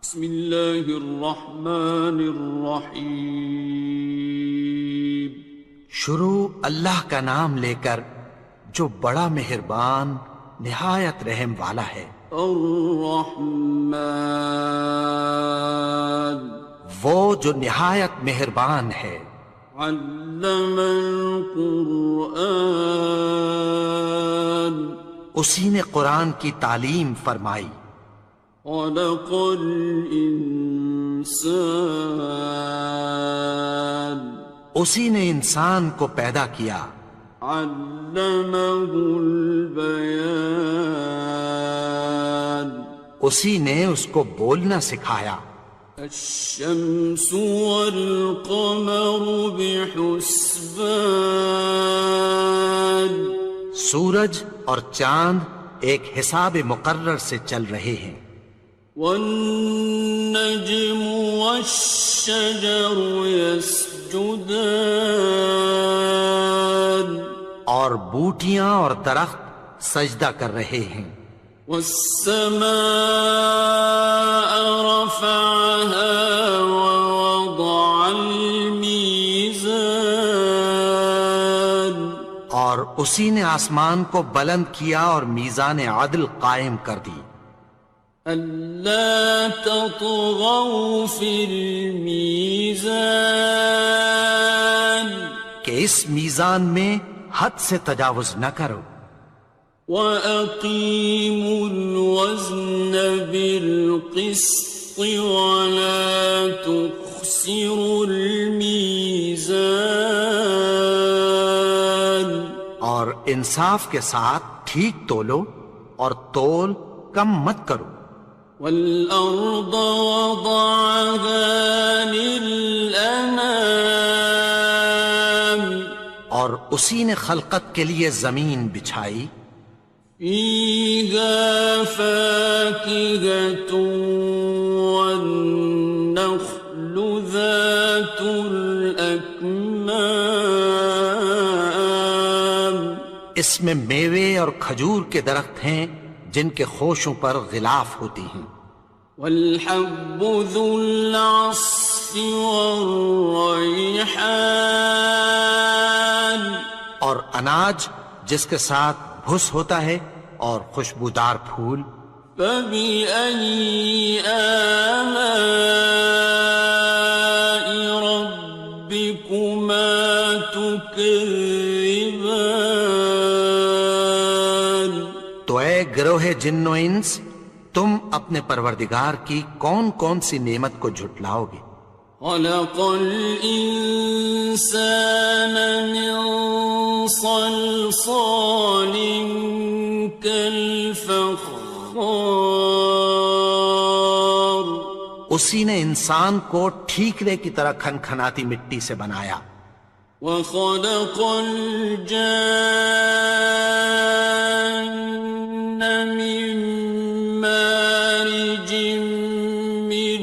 بسم اللہ الرحمن الرحیم۔ شروع اللہ کا نام لے کر جو بڑا مہربان نہایت رحم والا ہے۔ الرحمن، وہ جو نہایت مہربان ہے۔ علم القرآن، اسی نے قرآن کی تعلیم فرمائی۔ خلق الانسان، اسی نے انسان کو پیدا کیا۔ علمہ البیان، اسی نے اس کو بولنا سکھایا۔ الشمس والقمر بحسبان، سورج اور چاند ایک حساب مقرر سے چل رہے ہیں۔ والنجم والشجر يسجدان، اور بوٹیاں اور درخت سجدہ کر رہے ہیں۔ والسماء رفعها ووضع الميزان، اور اسی نے آسمان کو بلند کیا اور میزان عدل قائم کر دی۔ ألا تطغوا في الميزان، کہ اس میزان میں حد سے تجاوز نہ کرو۔ وَأَقِيمُوا الْوَزْنَ بِالْقِسْطِ وَلَا تُخْسِرُوا الْمِيزَانَ، اور انصاف کے ساتھ ٹھیک تولو اور تول کم مت کرو۔ وَالْأَرْضَ وَضَعَهَا لِلْأَنَامِ، اور اسی نے خلقت کے لیے زمین بچھائی۔ فِيهَا فَاكِهَةٌ وَالنَّخْلُ ذَاتُ الْأَكْمَامِ، اس میں میوے اور کھجور کے درخت ہیں جن کے خوشوں پر غلاف ہوتی ہیں۔ وَالْحَبُّ ذُو الْعَصْفِ وَالرَّيْحَانِ، اور اناج جس کے ساتھ بھس ہوتا ہے اور خوشبودار پھول۔ فَبِأَيِّ آلَاءِ رَبِّكُمَا تُكَذِّبَانِ، تو اے گروہ جن و انس، تم اپنے پروردگار کی کون کون سی نعمت کو جھٹلاؤ گے؟ خَلَقَ الْإِنسَانَ مِنْ صَلْصَالٍ كَالْفَخَّارِ، اسی نے انسان کو ٹھیکرے کی طرح کھنکھناتی مٹی سے بنایا۔ وَخَلَقَ الْجَانَّ مِن مَّارِجٍ مِّن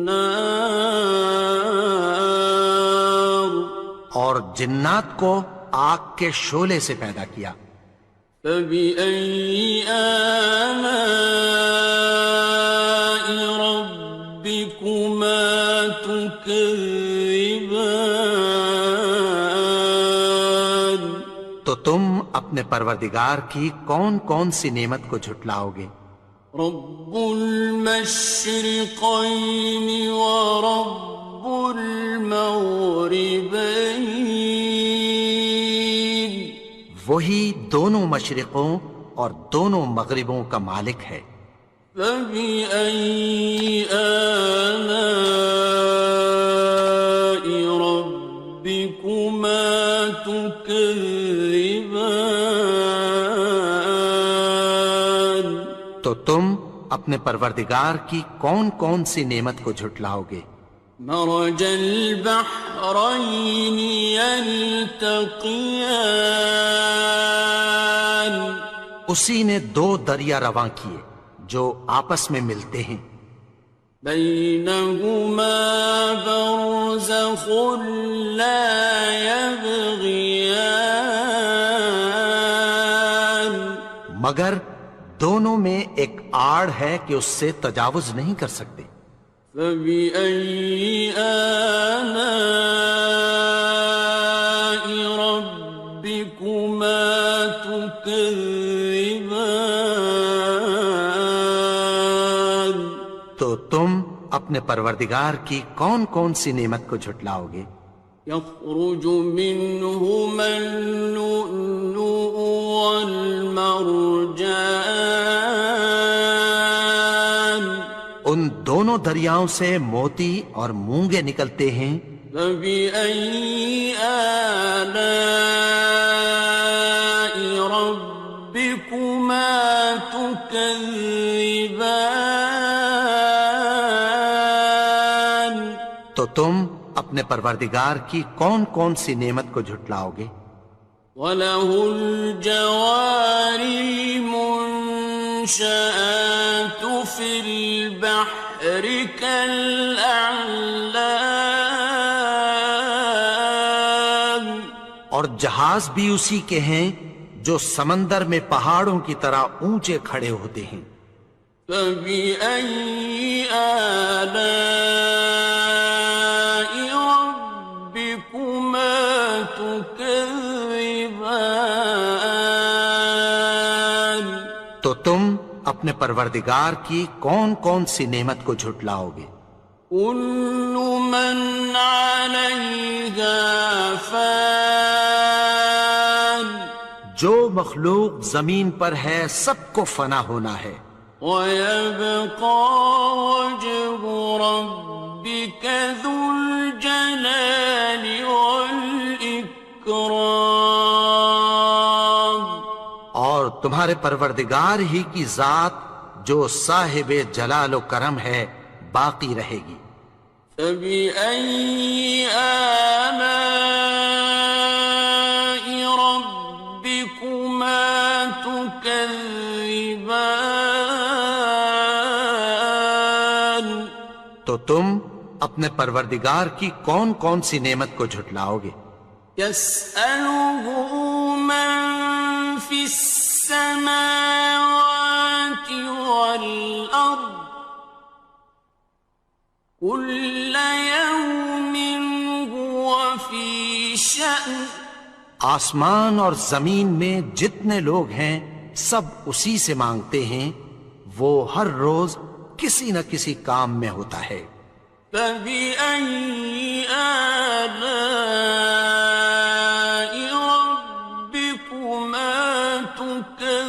نَّارٍ، اور جنات کو آگ کے شعلے سے پیدا کیا۔ فَبِأَيِّ آلَاءِ رَبِّكُمَا تُكَذِّبَانِ، تو تم اپنے پروردگار کی کون کون سی نعمت کو جھٹلاؤ گے؟ رب المشرقين ورب المغربين، وہی دونوں مشرقوں اور دونوں مغربوں کا مالک ہے۔ فبأي آلاء ربكما تكذبان، تو تم اپنے پروردگار کی کون کون سی نعمت کو جھٹلاؤ گے؟ مرج البحرين يلتقيان، اسی نے دو دریا رواں کیے جو آپس میں ملتے ہیں۔ بينهما برزخ لا يبغيان، مگر دونوں میں ایک آڑ ہے کہ اس سے تجاوز نہیں کر سکتے۔ فبأي آلاء ربكما تكذبان؟ تو تم اپنے پروردگار کی کون کون سی نعمت کو جھٹلاؤ گے؟ يخرج منهما اللؤلؤ والمرجان ان دونوں دریاؤں سے موتی اور مونگے نکلتے ہیں۔ فبأي آلاء ربكما تكذبان؟ تو تم اپنے پروردگار کی کون کون سی نعمت کو جھٹلاؤ گے؟ وَلَهُ الْجَوَارِ الْمُنشَآتُ فِي الْبَحْرِ كَالْأَعْلَامِ، اور جہاز بھی اسی کے ہیں جو سمندر میں پہاڑوں کی طرح اونچے کھڑے ہوتے ہیں۔ فَبِأَيِّ آلَاءِ رَبِّكُمَا تُكَذِّبَانِ؟ تو تم اپنے پروردگار کی کون کون سی نعمت کو جھٹلاؤ گے؟ كُلُّ مَنْ عَلَيْهَا فَانٍ، جو مخلوق زمین پر ہے سب کو فنا ہونا ہے۔ وَيَبْقَى وَجْهُ رَبِّكَ ذُو الْجَلَالِ وَالْإِكْرَامِ، اور تمہارے پروردگار ہی کی ذات جو صاحب جلال و کرم ہے باقی رہے گی۔ فَبِأَيِّ آلَاءِ رَبِّكُمَا تُكَذِّبَانِ؟ تو تم اپنے پروردگار کی کون کون سی نعمت کو جھٹلاؤ گے؟ يَسْأَلُهُ مَن فِي السَّمَاوَاتِ وَالْأَرْضِ كُلَّ يَوْمٍ هُوَ فِي شَأْنٍ، آسمان اور زمین میں جتنے لوگ ہیں سب اسی سے مانگتے ہیں، وہ ہر روز کسی نہ کسی کام میں ہوتا ہے۔ فَبِأَيِّ آلَاءِ رَبِّكُمَا تُكَذِّبَانِ؟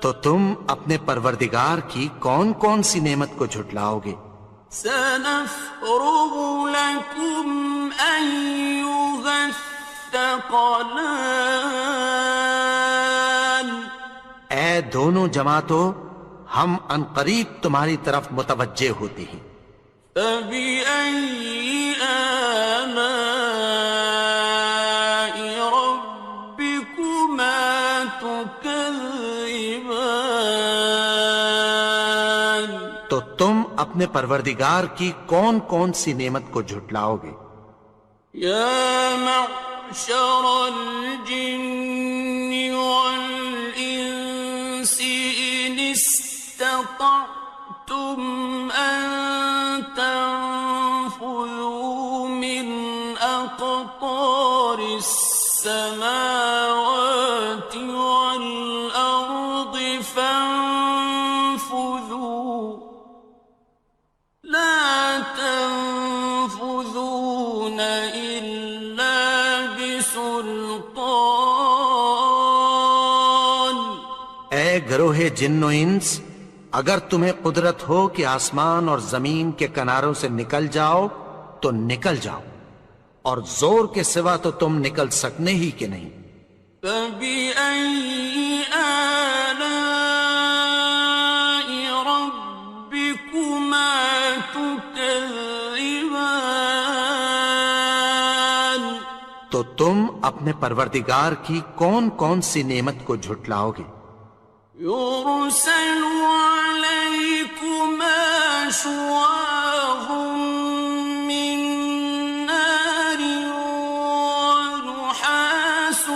تو تم اپنے پروردگار کی کون کون سی نعمت کو جھٹلاؤ گے؟ سَنَفْرُغُ لَكُمْ أَيُّهَ الثَّقَلَانِ، اے دونوں جماعتوں، ہم عنقریب تمہاری طرف متوجہ ہوتے ہیں۔ فَبِأَيِّ آلَاءِ رَبِّكُمَا تُكَذِّبَانِ؟ تو تم اپنے پروردگار کی کون کون سی نعمت کو جھٹلاؤ گے؟ يَا مَعْشَرَ الْجِنِّ وَالْإِنسِ إِنِ اسْتَطَعْتُمْ أَن تَنفُذُوا مِنْ أَقْطَارِ السَّمَاوَاتِ وَالْأَرْضِ فَانفُذُوا لَا تَنفُذُونَ إِلَّا بِسُلْطَانٍ۔ اے گروہ جن و انس، اگر تمہیں قدرت ہو کہ آسمان اور زمین کے کناروں سے نکل جاؤ تو نکل جاؤ، اور زور کے سوا تو تم نکل سکنے ہی کہ نہیں۔ فَبِأَيِّ آلَاءِ رَبِّكُمَا تُكَذِّبَانِ؟ تو تم اپنے پروردگار کی کون کون سی نعمت کو جھٹلاؤ گے؟ يُرْسَلُ عَلَيْكُمَا شُوَاظٌ مِّن نَّارٍ وَنُحَاسٌ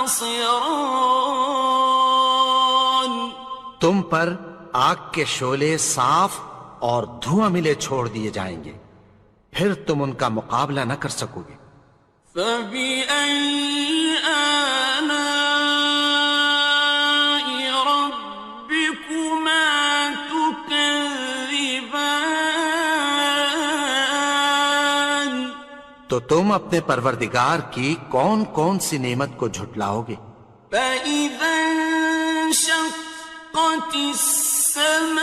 ينتصران تم پر آگ کے شعلے صاف اور دھواں ملے چھوڑ دیے جائیں گے، پھر تم ان کا مقابلہ نہ کر سکو گے۔ فبأي آلاء ربكما تكذبان تو تم اپنے پروردگار کی کون کون سی نعمت کو جھٹلاؤ گے؟ فإذا انشقت السماء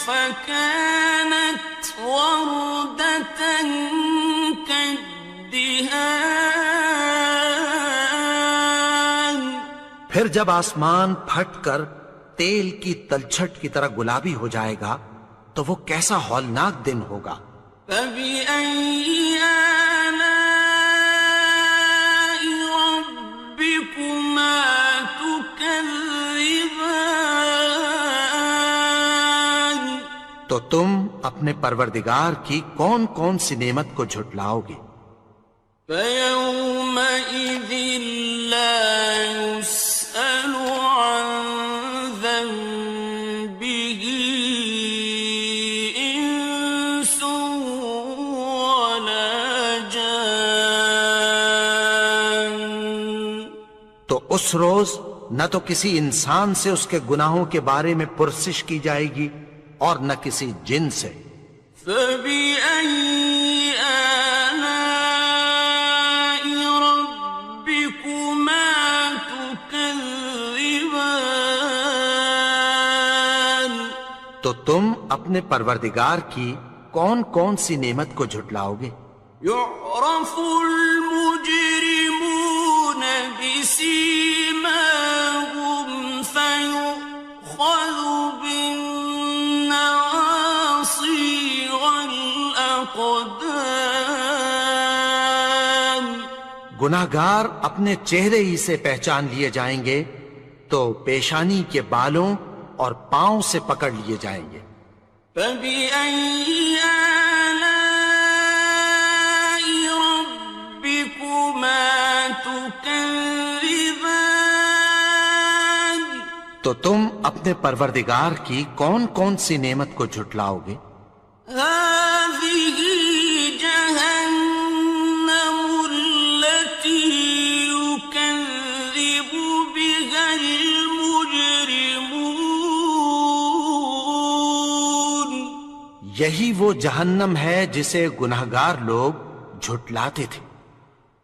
فكانت وردة كالدهان پھر جب آسمان پھٹ کر تیل کی تلچھٹ کی طرح گلابی ہو جائے گا تو وہ کیسا ہولناک دن ہوگا۔ فبأي آلاء ربكما تكذبان تو تم اپنے پروردگار کی کون کون سی نعمت کو جھٹلاؤ گے؟ فيومئذ لا يسأل عن ذنبه إنس ولا جان تو اس روز نہ تو کسی انسان سے اس کے گناہوں کے بارے میں پرسش کی جائے گی اور نہ کسی جن سے۔ فبأي آلاء ربكما تكذبان تو تم اپنے پروردگار کی کون کون سی نعمت کو جھٹلاؤ گے؟ يعرف المجرمون بسيماهم فيؤخذ بالنواصي والأقدام گناہگار اپنے چہرے ہی سے پہچان لیے جائیں گے تو پیشانی کے بالوں اور پاؤں سے پکڑ لیے جائیں گے۔ فبأي آلاء ربكما تكذبان تو تم اپنے پروردگار کی کون کون سی نعمت کو جھٹلاؤ گے؟ هذه جهنم التي يكذب بها المجرمون یہی وہ جہنم ہے جسے گناہگار لوگ جھٹلاتے تھے۔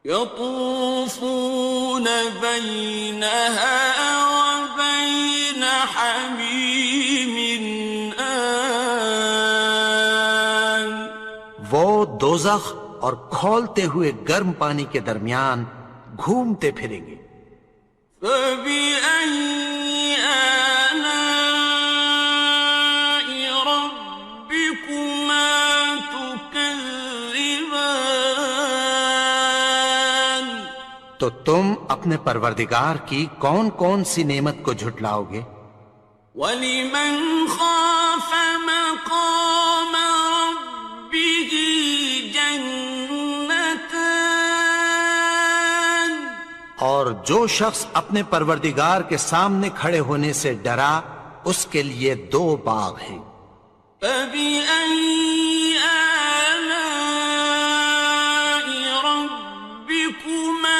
يطوفون بينها وبين حميم آن وہ دوزخ اور کھولتے ہوئے گرم پانی کے درمیان گھومتے پھریں گے۔ فبأي آلاء ربكما تكذبان تو تم اپنے پروردگار کی کون کون سی نعمت کو جھٹلاؤ گے؟ وَلِمَنْ خَافَ مَقَامَ رَبِّهِ جَنَّتَانِ اور جو شخص اپنے پروردگار کے سامنے کھڑے ہونے سے ڈرا اس کے لیے دو باغ ہیں۔ فَبِأَيِّ آلَاءِ رَبِّكُمَا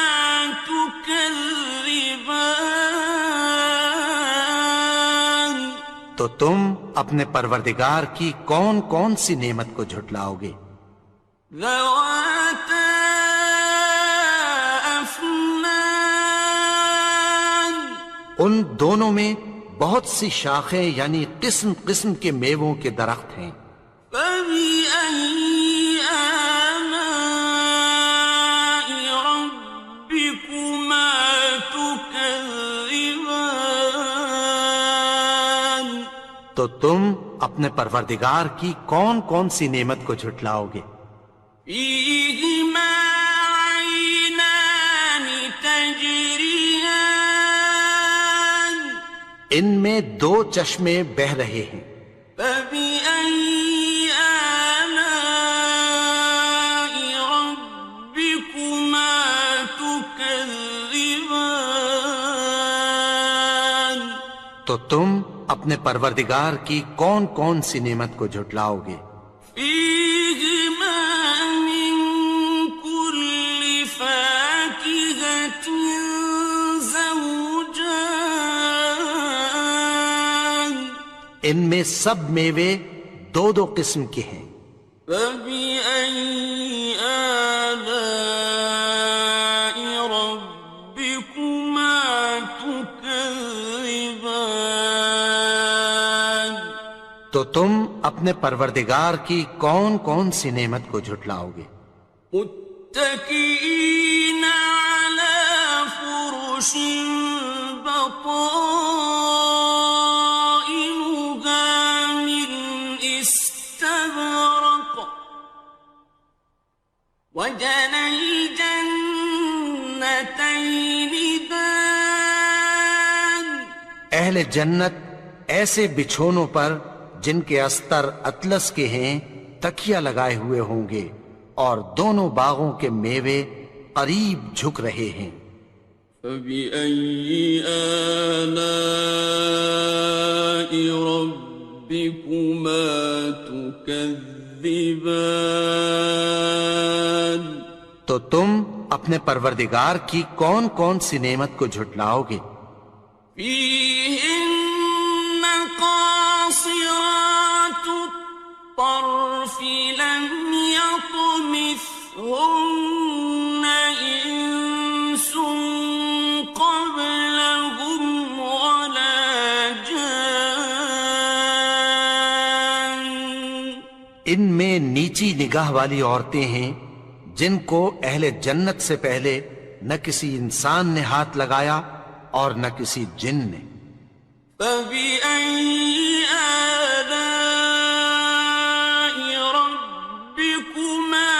تُكَذِّبَانِ تو تم اپنے پروردگار کی کون کون سی نعمت کو جھٹلاؤ گے؟ ذَوَاتَا أَفْنَانٍ ان دونوں میں بہت سی شاخیں یعنی قسم قسم کے میووں کے درخت ہیں۔ فَبِأَيِّ آلَاءِ رَبِّكُمَا تُكَذِّبَانِ تو تم اپنے پروردگار کی کون کون سی نعمت کو جھٹلاؤ گے؟ فِيهِمَا عَيْنَانِ تَجْرِيَانِ ان میں دو چشمے بہہ رہے ہیں۔ فَبِأَيِّ آلَاءِ رَبِّكُمَا تُكَذِّبَانِ تكذبان تو تم اپنے پروردگار کی کون کون سی نعمت کو جھٹلاؤ گے؟ فيهما من كل فاكهة زوجان ان میں سب میوے دو دو قسم کے ہیں، فبأي آلاء ربكما تكذبان تو تم اپنے پروردگار کی کون کون سی نعمت کو جھٹلاؤ گے؟ متكئين على فرش بطائنها من استبرق وجنى الجنتين دان اہل جنت ایسے بچھونوں پر جن کے استر اطلس کے ہیں تکیہ لگائے ہوئے ہوں گے، اور دونوں باغوں کے میوے قریب جھک رہے ہیں۔ فبأي آلاء ربكما تكذبان تو تم اپنے پروردگار کی کون کون سی نعمت کو جھٹلاؤ گے؟ فيهن قاصرات الطرف لم يطمثهن إنس قبلهم ولا جان ان میں نیچی نگاہ والی عورتیں ہیں جن کو اہل جنت سے پہلے نہ کسی انسان نے ہاتھ لگایا اور نہ کسی جن نے۔ فبأي آلاء ربكما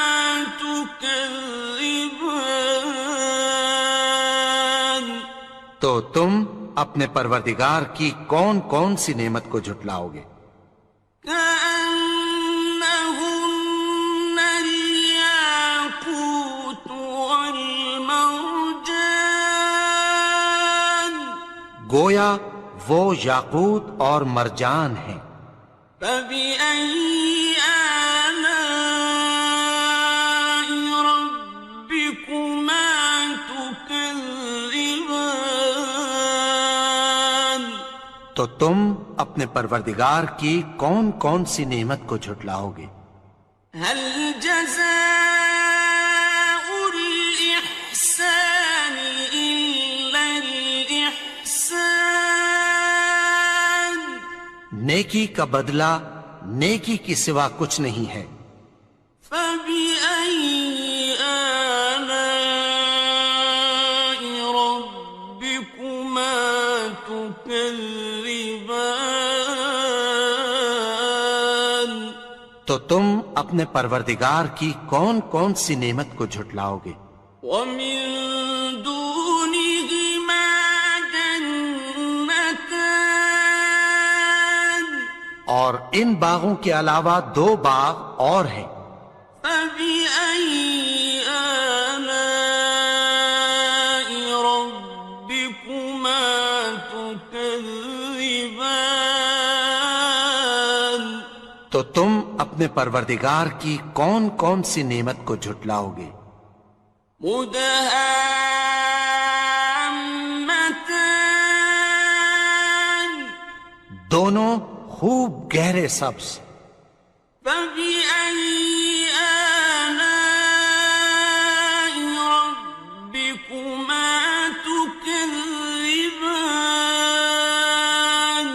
تكذبان تو تم اپنے پروردگار کی کون کون سی نعمت کو جھٹلاؤ گے؟ كأنهن الياقوت والمرجان گویا وہ یاقوت اور مرجان ہیں۔ فبأي آلاء ربكما تكذبان تو تم اپنے پروردگار کی کون کون سی نعمت کو جھٹلاؤ گے؟ هل جزاء الإحسان إلا الإحسان نیکی کا بدلہ نیکی کی سوا کچھ نہیں ہے۔ فبأي آلاء ربكما تكذبان تو تم اپنے پروردگار کی کون کون سی نعمت کو جھٹلاؤ گے؟ ومن دونهما جنتان اور ان باغوں کے علاوہ دو باغ اور ہیں۔ فبأي آلاء ربكما تكذبان تو تم اپنے پروردگار کی کون کون سی نعمت کو جھٹلاؤ گے؟ مدهامتان دونوں خوب گہرے سبز۔ فبأي آلاء ربكما تكذبان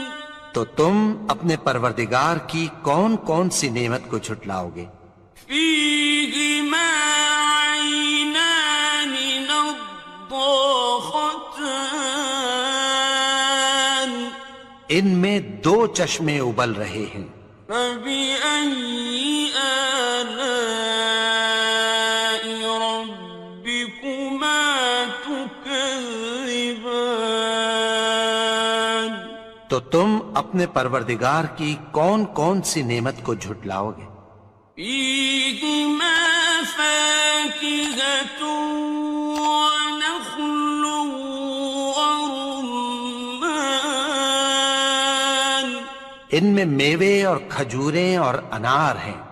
تو تم اپنے پروردگار کی کون کون سی نعمت کو جھٹلاؤ گے؟ فيهما عينان نضاختان ان میں دو چشمے ابل رہے ہیں۔ فبأي آلاء ربكما تكذبان تو تم اپنے پروردگار کی کون کون سی نعمت کو جھٹلاؤ گے؟ فيهما فاكهة ونخل ان میں میوے اور کھجوریں اور انار ہیں۔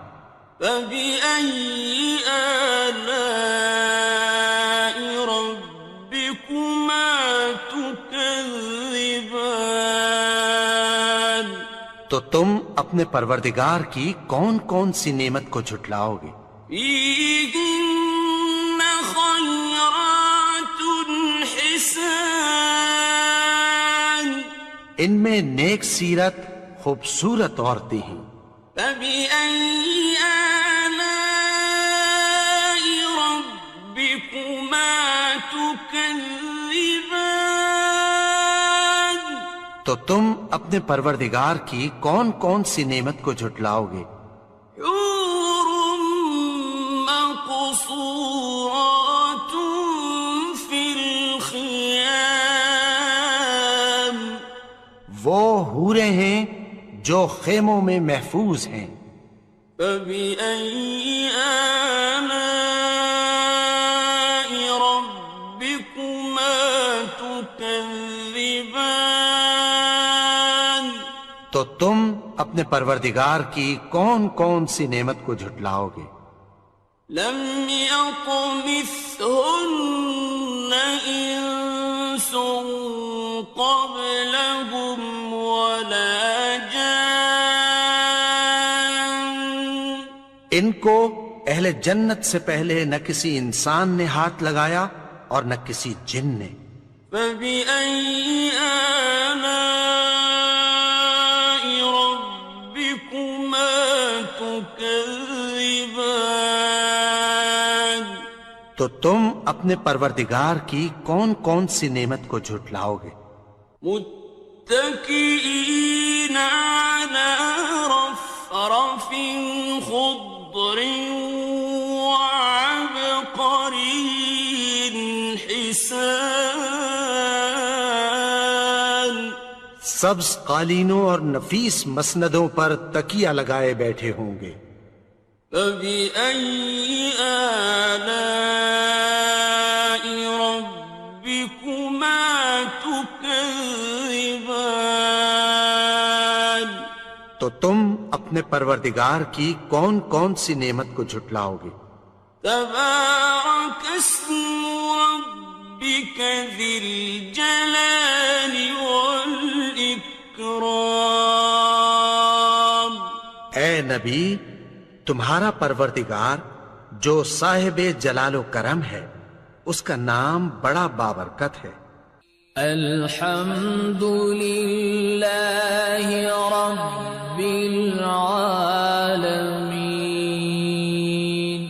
فبأي آلاء ربكما تكذبان؟ تو تم اپنے پروردگار کی کون کون سی نعمت کو جھٹلاؤ گے؟ فيهن خيرات حسان، ان میں نیک سیرت خوبصورت عورتیں ہیں۔ فبأي آلاء ربكما تكذبان؟ تو تم اپنے پروردگار کی کون کون سی نعمت کو جھٹلاؤ گے؟ حور مقصورات في الخيام، وہ حوریں ہیں جو خیموں میں محفوظ ہیں۔ فبأي آلاء ربكما تكذبان؟ تو تم اپنے پروردگار کی کون کون سی نعمت کو جھٹلاؤ گے؟ لم يطمثهن إنس قبلهم ولا جان، ان کو اہل جنت سے پہلے نہ کسی انسان نے ہاتھ لگایا اور نہ کسی جن نے۔ فبأي آلاء ربكما تكذبان؟ تو تم اپنے پروردگار کی کون کون سی نعمت کو جھٹلاؤ گے؟ متكئين على رفرف خضر وعبقري حسان، سبز قالینوں اور نفیس مسندوں پر تکیہ لگائے بیٹھے ہوں گے۔ فبأي آلاء ربكما تكذبان؟ تو تم اپنے پروردگار کی کون کون سی نعمت کو جھٹلاؤ گے؟ تبارك اسم ربك ذي الجلال والإكرام۔ اے نبی، تمہارا پروردگار جو صاحب جلال و کرم ہے، اس کا نام بڑا بابرکت ہے۔ الحمد للہ رب العالمین،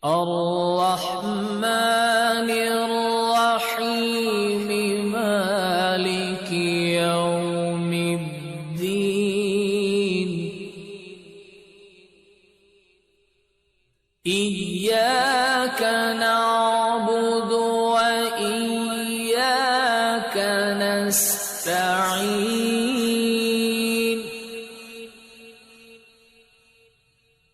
الرحمن الرحیم، مالک یوم الدین، إياك نعبد وإياك نستعين،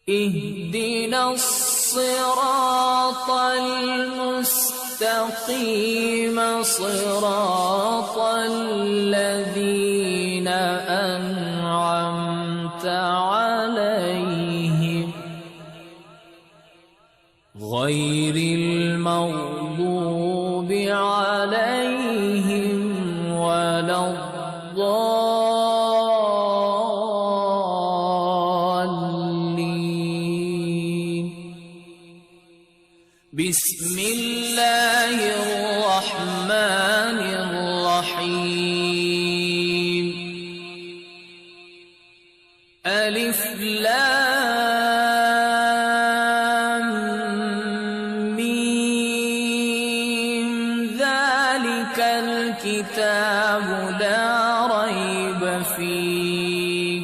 اهدنا الصراط المستقيم، صراط الذين أنعمت عليهم غير المغضوب عليهم ولا الضالين۔ بسم الله الرحمن الرحيم، ألف لام ميم، ذلك الكتاب لا ريب فيه،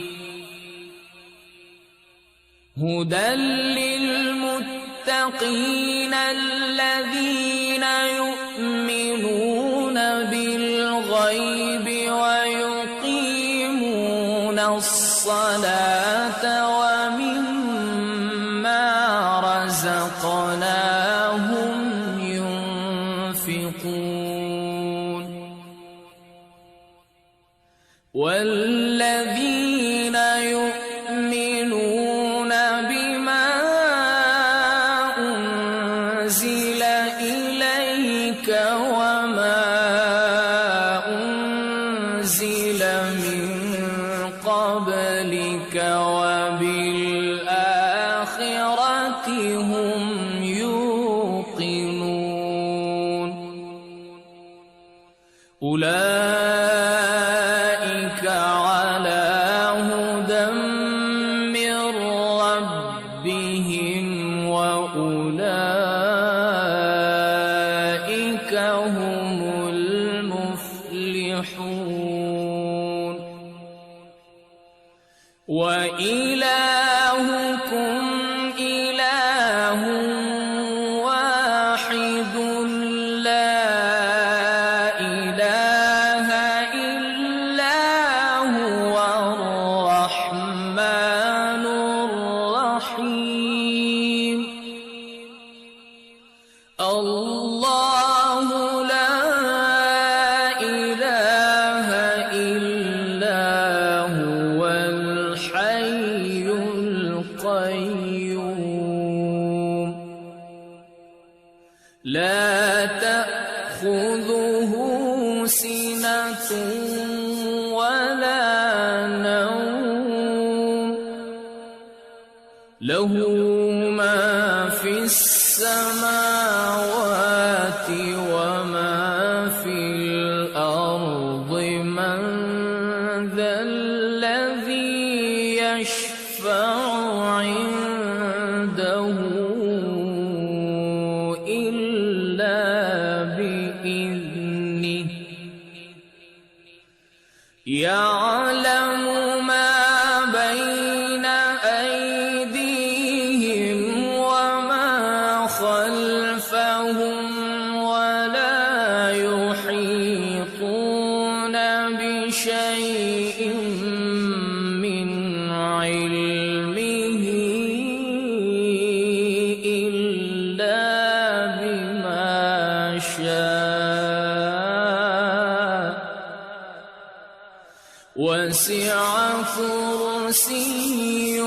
هدى للمتقين الذين يؤمنون بالغيب ويقيمون الصلاة ومما رزقناهم ينفقون۔ والذين يؤمنون بما أنزل إليك وما أنزل من قبلك وبالآخرة هم يوقنون أولئك على هدى من ربهم وأولئك هم المفلحون وإلهكم إله واحد لا إله إلا هو الرحمن الرحيم الله لا إله إلا هو الحي القيوم لا تأخذه سنة ولا نوم له ما في السماوات وما في الأرض من ذا الذي يشفع عنده إلا بإذنه يعلم ما بين أيديهم وما خلفهم ولا يحيطون بشيء من علمه إلا بما شاء وسع كرسيه